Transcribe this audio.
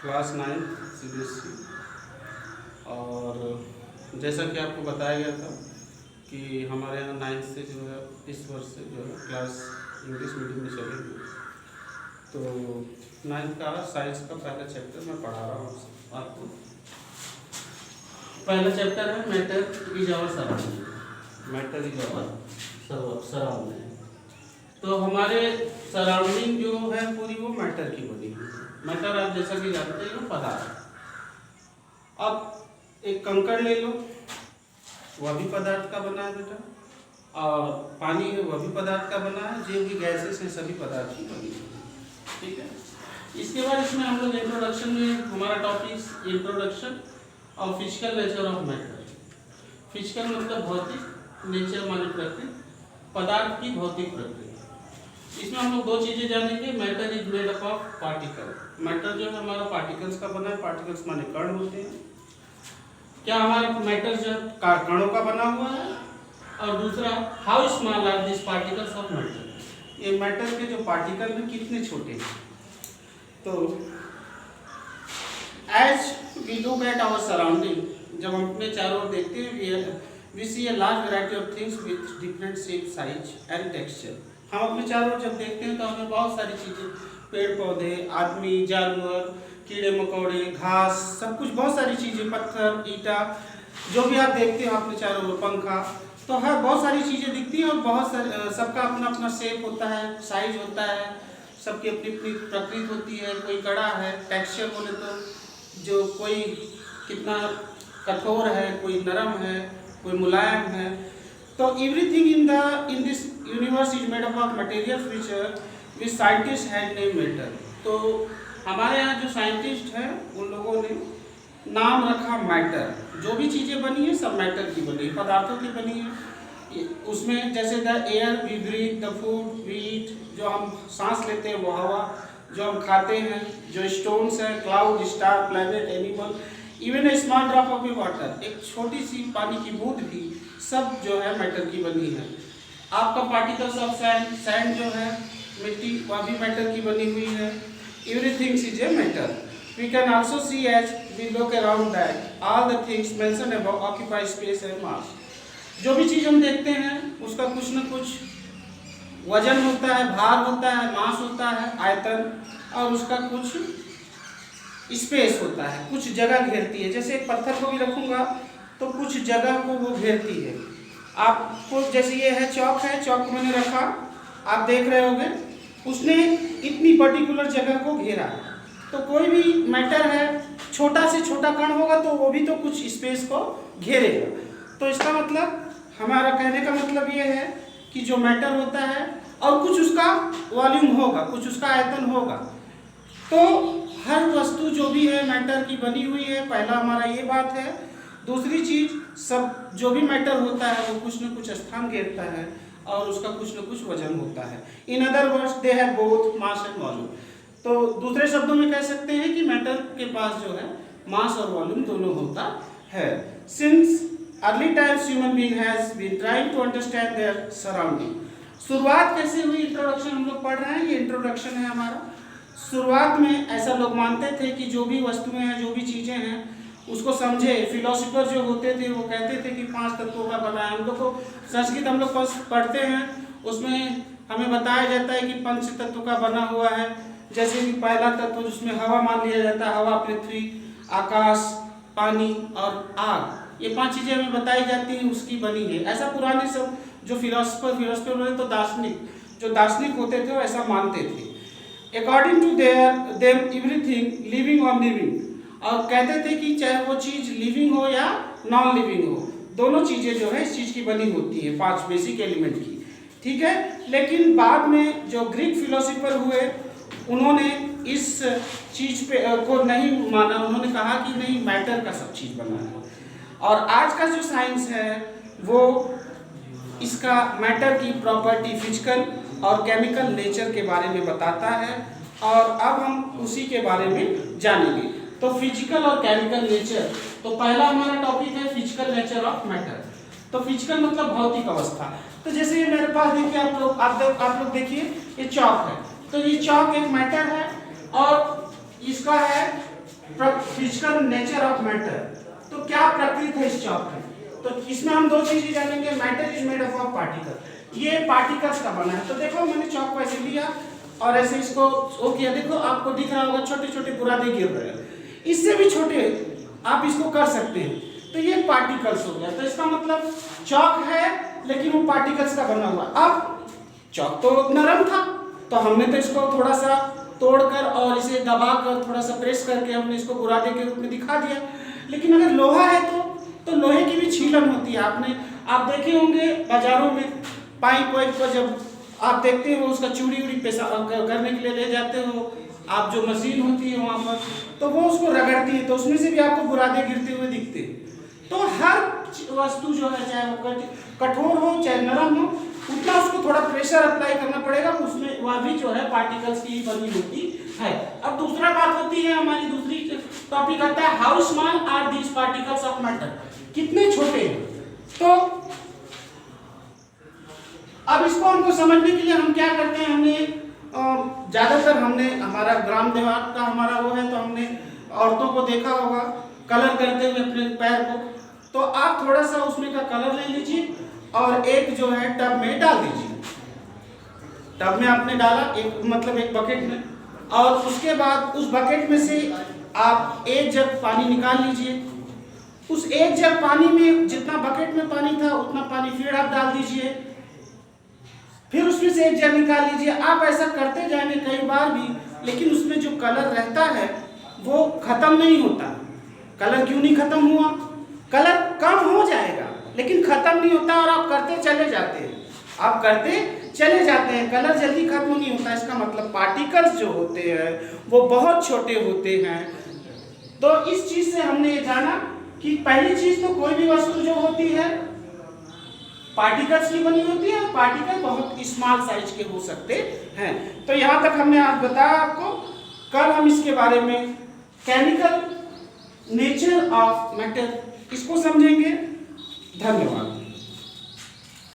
Class 9 CBSE। और जैसा कि आपको बताया गया था कि हमारे यहाँ 9th से जो है इस वर्ष से जो है क्लास इंग्लिश मीडियम में चलेगी। तो 9th का साइंस का पहला चैप्टर मैं पढ़ा रहा हूँ आपको। पहला चैप्टर है matter is our surrounding. Matter is our surrounding. तो हमारे सराउंडिंग जो है पूरी वो मैटर की बनी हुई है। मैटर आप जैसा कि जानते हैं पदार्थ। अब एक कंकड़ ले लो, वह भी पदार्थ का बना है बेटा, और पानी है वह भी पदार्थ का बना है, जो भी गैसेस हैं सभी पदार्थ की बनी हुई है। ठीक है, इसके बाद इसमें हम लोग इंट्रोडक्शन में हमारा टॉपिक इंट्रोडक्शन और physical nature of matter. Physical मतलब भौतिक, नेचर माने प्रकृति, पदार्थ की भौतिक प्रकृति। इसमें हम लोग दो चीजें जानेंगे। Matter is made up of particle. Matter जो है हमारा पार्टिकल्स का बना है। पार्टिकल्स माने कण होते हैं। क्या हमारा मैटर जो कणों का बना हुआ है। और दूसरा, how small are this particles of matter. ये मैटर के जो पार्टिकल हैं कितने छोटे हैं। तो as we look at our surrounding, जब हम अपने चारों ओर देखते हैं, we see a large variety of things with different shape, size and texture. हम अपने चारों ओर जब देखते हैं तो हमें बहुत सारी चीजें, पेड़ पौधे, आदमी, जानवर, कीड़े मकोड़े, घास, सब कुछ, बहुत सारी चीजें, पत्थर, ईटा, जो भी आप देखते हो अपने चारों ओर, पंखा, तो हर बहुत सारी चीजें दिखती हैं। और बहुत सारे, सबका अपना अपना शेप होता है, साइज होता है, सबकी अपनी अपनी प्रकृति होती है। कोई कड़ा है, टेक्सचर बोले तो जो कोई कितना कठोर है, कोई नरम है, कोई मुलायम है। तो everything in this universe is made up of material which scientist had name matter. तो हमारे यहाँ जो साइंटिस्ट हैं उन लोगों ने नाम रखा मैटर। जो भी चीज़ें बनी है सब मैटर की बनी है, पदार्थों की बनी है। उसमें जैसे the air we breathe, the food we eat, जो हम सांस लेते हैं वो हवा, जो हम खाते हैं, जो स्टोन्स हैं, cloud, star, planet, animal, even a small drop of water, एक छोटी सी पानी की बूंद भी, सब जो है मैटर की बनी है। आपका पार्टिकल्स ऑफ सैंड, सैंड जो है मिट्टी, वह भी मैटर की बनी हुई है। Everything is a matter. We can also see as we look around that all the things mentioned above occupy space and mass. जो भी चीज़ हम देखते हैं उसका कुछ न कुछ वजन होता है, भार होता है, मास होता है, आयतन, और उसका कुछ स्पेस होता है, कुछ जगह घेरती है। जैसे एक पत्थर को भी रखूंगा तो कुछ जगह को वो घेरती है। आपको जैसे ये है चौक, है चौक को मैंने रखा, आप देख रहे होंगे उसने इतनी पर्टिकुलर जगह को घेरा। तो कोई भी मैटर है, छोटा से छोटा कण होगा तो वो भी तो कुछ स्पेस को घेरेगा। तो इसका मतलब, हमारा कहने का मतलब ये है कि जो मैटर होता है और कुछ उसका वॉल्यूम होगा, कुछ उसका आयतन होगा। तो हर वस्तु जो भी है मैटर की बनी हुई है। पहला हमारा ये बात है। दूसरी चीज, सब जो भी मैटर होता है वो कुछ न कुछ स्थान घेरता है और उसका कुछ न कुछ वजन होता है। In other words they have both mass and volume. तो दूसरे शब्दों में कह सकते हैं कि मैटर के पास जो है मास और वॉल्यूम दोनों होता है। Since early times human being has been trying to understand their surrounding. शुरुआत कैसे हुई, इंट्रोडक्शन हम लोग पढ़ रहे हैं, ये इंट्रोडक्शन है हमारा। शुरुआत में ऐसा लोग मानते थे कि जो भी वस्तुएं हैं, जो भी चीज़ें हैं, उसको समझे। फिलोसोफर जो होते थे वो कहते थे कि 5 तत्वों का बना है। हम लोग को संस्कृत हम लोग पढ़ते हैं, उसमें हमें बताया जाता है कि 5 तत्वों का बना हुआ है। जैसे कि पहला तत्व जिसमें हवा मान लिया जाता है, हवा, पृथ्वी, आकाश, पानी और आग, ये 5 चीज़ें हमें बताई जाती हैं उसकी बनी है। ऐसा पुराने सब जो फिलोसोफर बोले तो दार्शनिक होते थे वो ऐसा मानते थे। According to them everything living और लिविंग, और कहते थे कि चाहे वो चीज़ लिविंग हो या नॉन लिविंग हो, दोनों चीज़ें जो है इस चीज़ की बनी होती है, 5 बेसिक एलिमेंट की। ठीक है, लेकिन बाद में जो ग्रीक फिलोसोफर हुए उन्होंने इस चीज़ पे को नहीं माना। उन्होंने कहा कि नहीं, मैटर का सब चीज़ बना है। और आज का जो साइंस है वो इसका मैटर की प्रॉपर्टी, फिजिकल और केमिकल नेचर के बारे में बताता है। और अब हम उसी के बारे में जानेंगे। तो फिजिकल और केमिकल नेचर, तो पहला हमारा टॉपिक है फिजिकल नेचर ऑफ मैटर। तो फिजिकल मतलब भौतिक अवस्था। तो जैसे ये मेरे पास देखिए, आप लोग देखिए, ये चौक है। तो ये चौक एक मैटर है और इसका है फिजिकल नेचर ऑफ मैटर। तो क्या प्रकृति है इस चॉक की? तो इसमें हम दो चीजें जानेंगे। Matter is made up of particle, ये पार्टिकल्स का बना है। तो देखो मैंने चॉक को ऐसे लिया और ऐसे इसको वो किया, देखो आपको दिख रहा होगा छोटे छोटे बुरादे गिर रहे हैं, इससे भी छोटे आप इसको कर सकते हैं। तो ये पार्टिकल्स हो गया। तो इसका मतलब चॉक है लेकिन वो पार्टिकल्स का बना हुआ। अब चॉक तो नरम था तो हमने तो इसको थोड़ा सा तोड़कर और इसे दबाकर थोड़ा सा प्रेस करके हमने इसको बुरादे के रूप में दिखा दिया। लेकिन अगर लोहा है तो लोहे की भी छीलन होती है। आप देखे होंगे बाजारों में पाइप वाइप को जब आप देखते हो उसका चूड़ी उड़ी पेशा करने के लिए ले जाते हो, आप जो मशीन होती है वहाँ पर, तो वो उसको रगड़ती है तो उसमें से भी आपको बुरादे गिरते हुए दिखते हैं। तो हर वस्तु जो है चाहे वो कठोर हो चाहे नरम हो, उतना उसको थोड़ा प्रेशर अप्लाई करना पड़ेगा, उसमें वह भी जो है पार्टिकल्स की बनी होती है। अब दूसरा बात होती है हमारी दूसरी टॉपिक आता है how small are these particles of matter, कितने छोटे हैं। तो अब इसको हमको समझने के लिए हम क्या करते हैं, हमने ज्यादातर हमने हमारा ग्राम देहात का हमारा वो है तो हमने औरतों को देखा होगा कलर करते हुए अपने पैर को। तो आप थोड़ा सा उसमें का कलर ले लीजिए और एक जो है टब में डाल दीजिए। टब में आपने डाला एक मतलब एक बकेट में, और उसके बाद उस बकेट में से आप एक जग पानी निकाल लीजिए। उस एक जग पानी में जितना बकेट में पानी था उतना पानी फिर आप डाल दीजिए, फिर उसमें से एक जग निकाल लीजिए। आप ऐसा करते जाएंगे कई बार भी, लेकिन उसमें जो कलर रहता है वो खत्म नहीं होता। कलर क्यों नहीं खत्म हुआ? कलर कम हो जाएगा लेकिन खत्म नहीं होता, और आप करते चले जाते हैं, आप करते चले जाते हैं, कलर जल्दी खत्म नहीं होता। इसका मतलब पार्टिकल्स जो होते हैं वो बहुत छोटे होते हैं। तो इस चीज से हमने ये जाना कि पहली चीज तो कोई भी वस्तु जो होती है पार्टिकल्स की बनी होती है, और पार्टिकल बहुत स्मॉल साइज के हो सकते हैं। तो यहाँ तक हमने आज बताया आपको। कल हम इसके बारे में केमिकल नेचर ऑफ मैटर इसको समझेंगे। धन्यवाद।